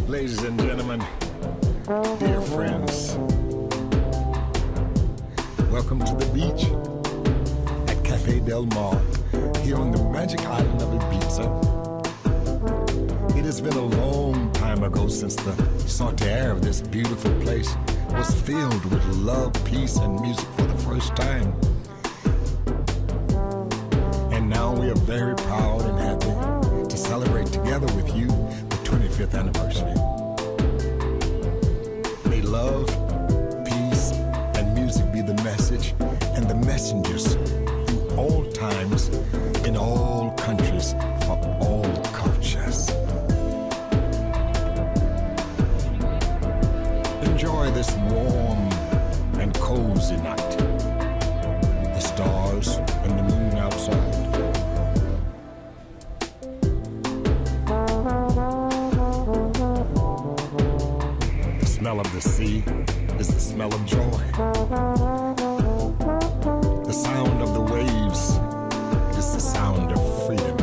Ladies and gentlemen, dear friends, welcome to the beach at Café Del Mar, here on the magic island of Ibiza. It has been a long time ago since the salty air of this beautiful place was filled with love, peace, and music for the first time. And now we are very proud and happy to celebrate together with you the 25th anniversary. May love, peace, and music be the message and the messengers through all times, in all countries, for all cultures. Enjoy this warm and cozy night. The stars and the moon outside. The smell of the sea is the smell of joy. The sound of the waves is the sound of freedom.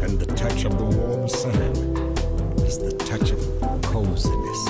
And the touch of the warm sand is the touch of coziness.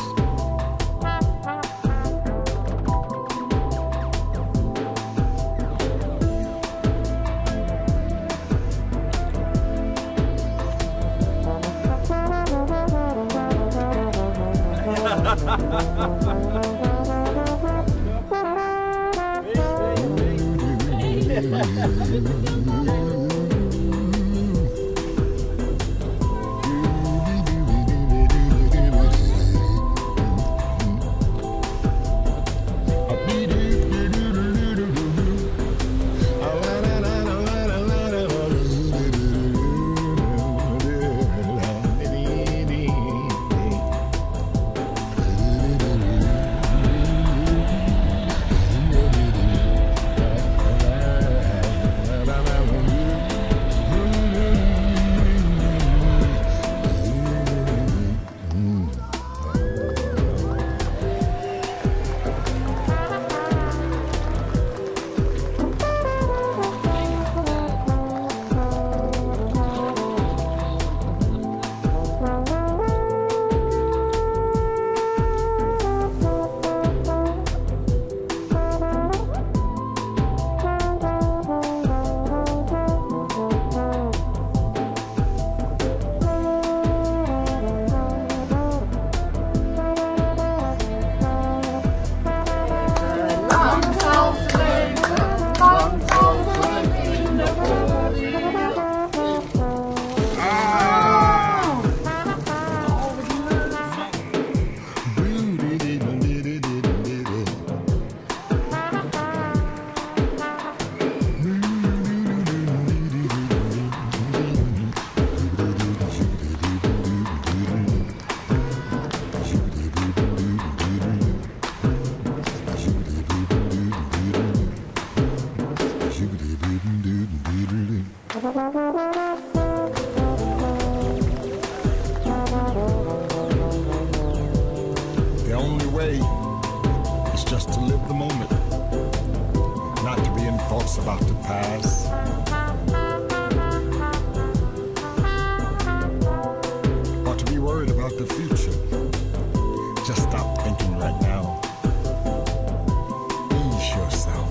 The only way is just to live the moment, not to be in thoughts about the past. Or to be worried about the future. Just stop thinking right now. Ease yourself.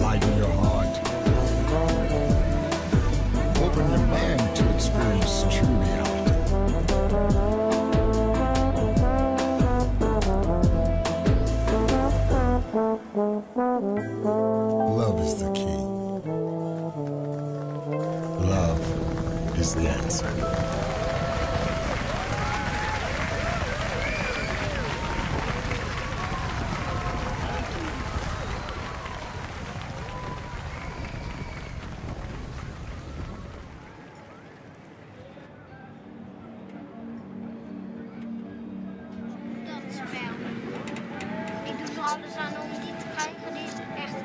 Lighten your heart. Open your mind to experience true reality. Love is the key. Love is the answer. Alles aan om die te krijgen. Die is echt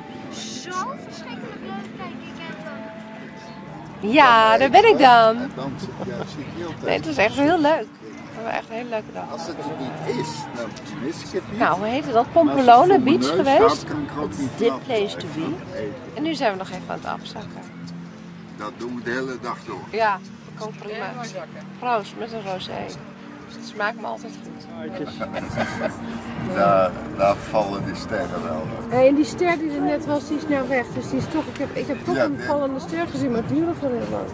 zo verschrikkelijk leuk. Kijk, ik heb Ja, daar ben ik dan. Dansen, ja, zie ik heel tijd. Nee, het is echt heel leuk. We hebben echt een hele leuke dag. Als het er niet is, dan mis ik het niet. Nou, hoe heette dat? Pompelone Beach geweest. Het is dit place to be. En nu zijn we nog even aan het afzakken. Dat doen we de hele dag door. Ja, Komt prima. Proost met een rosé. Het smaakt me altijd goed. Daar vallen die sterren wel. En die ster die er net was, die is nou weg. Dus die is toch, ik heb toch een vallende ster gezien, maar het duurde voor heel lang.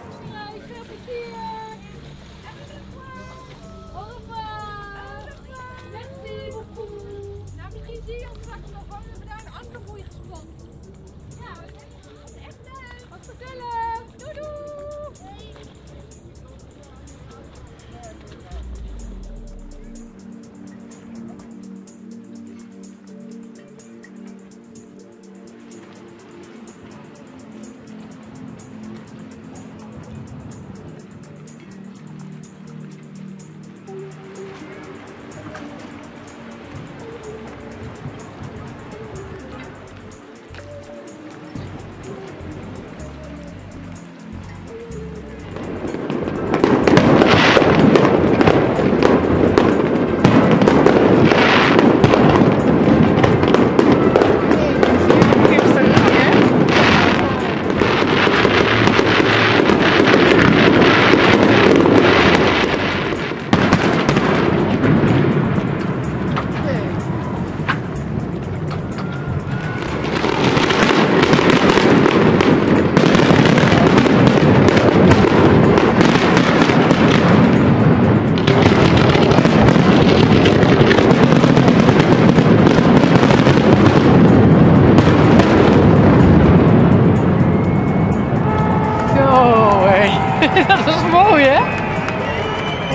Dat is mooi, hè?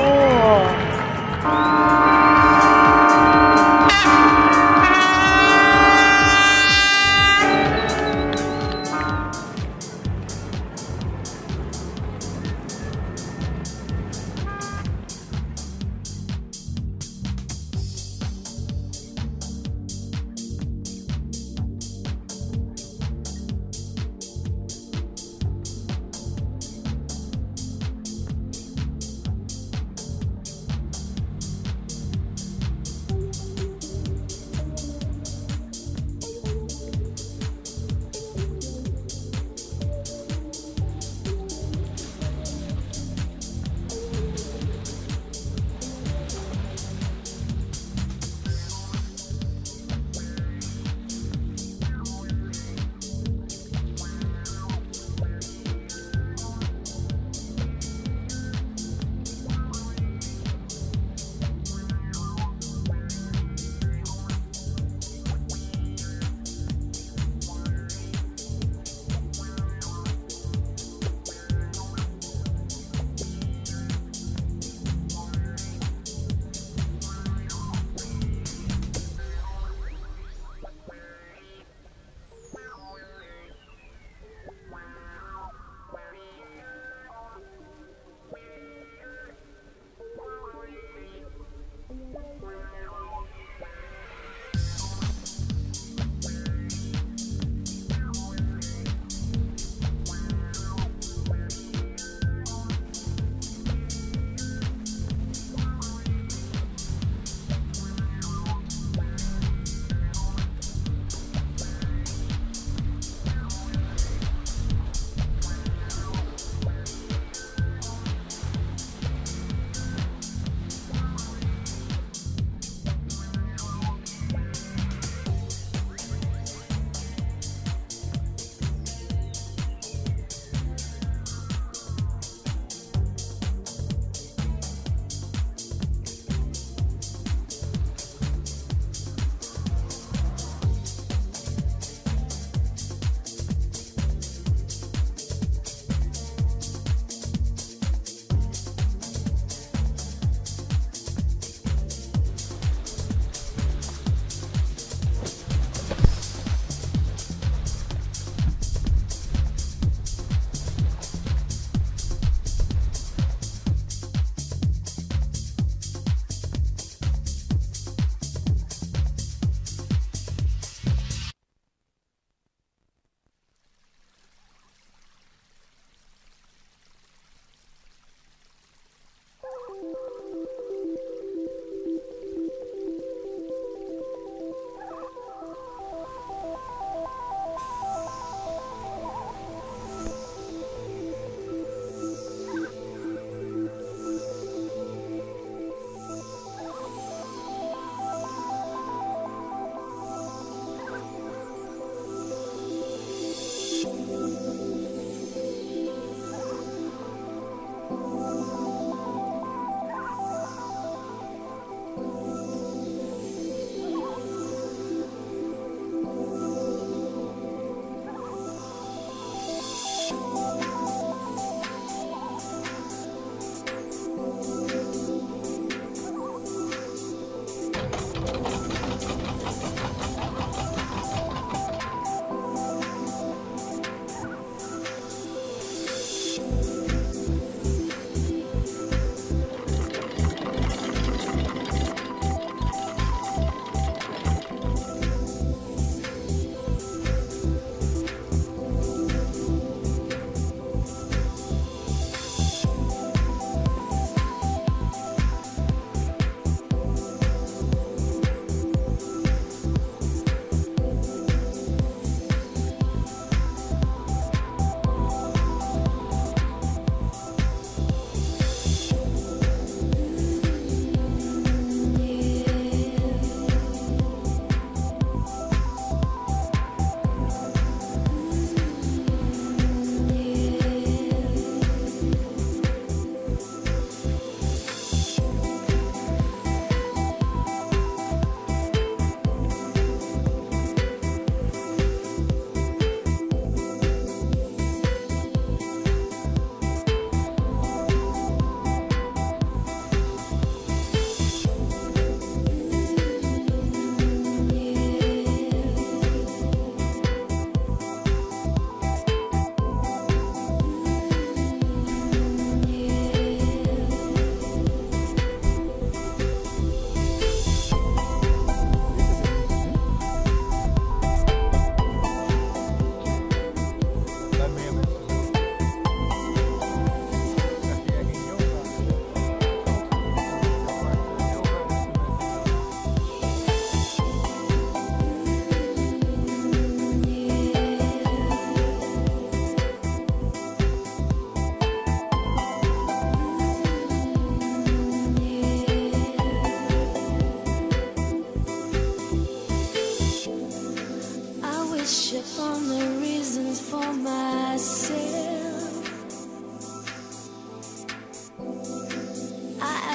Oh.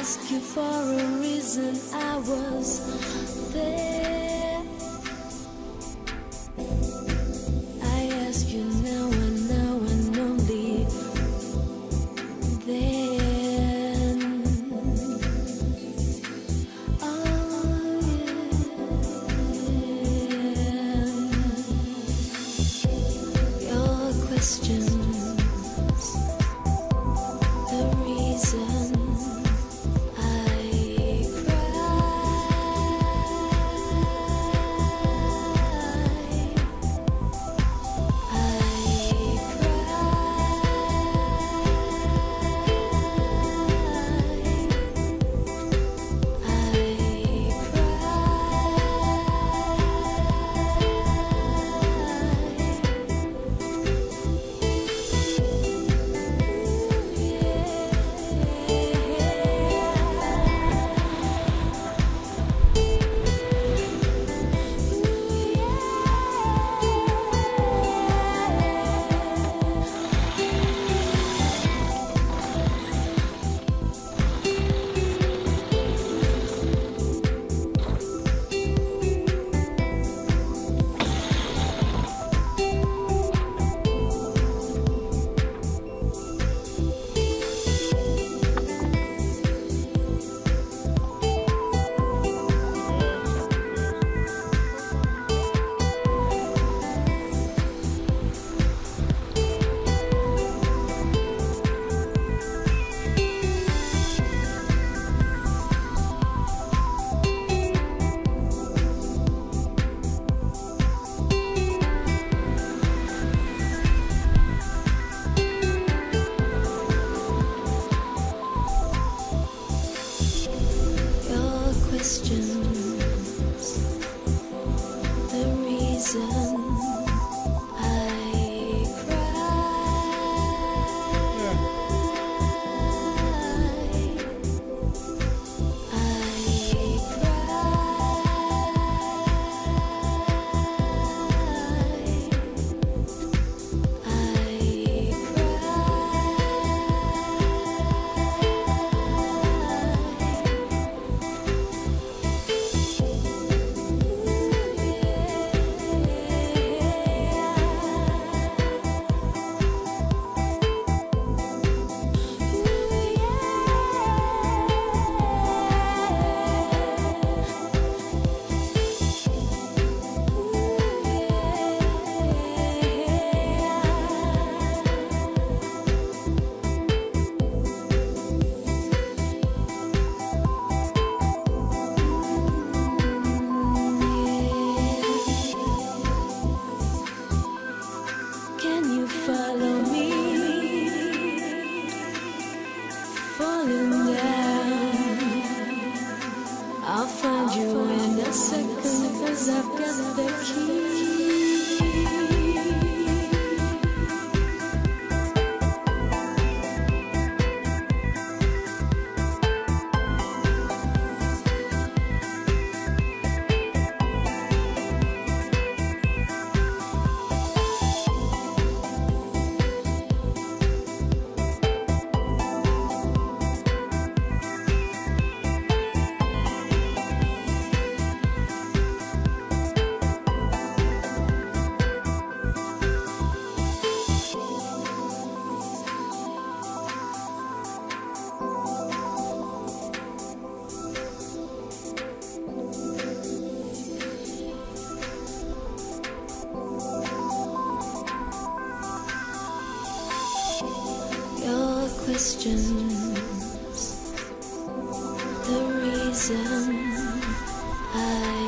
ask you for a reason. I was there. I ask you now and only then. Oh yeah. Your questions, the reason I cry. falling down. I'll find you in a second, 'cause I've got the key. Questions, the reason I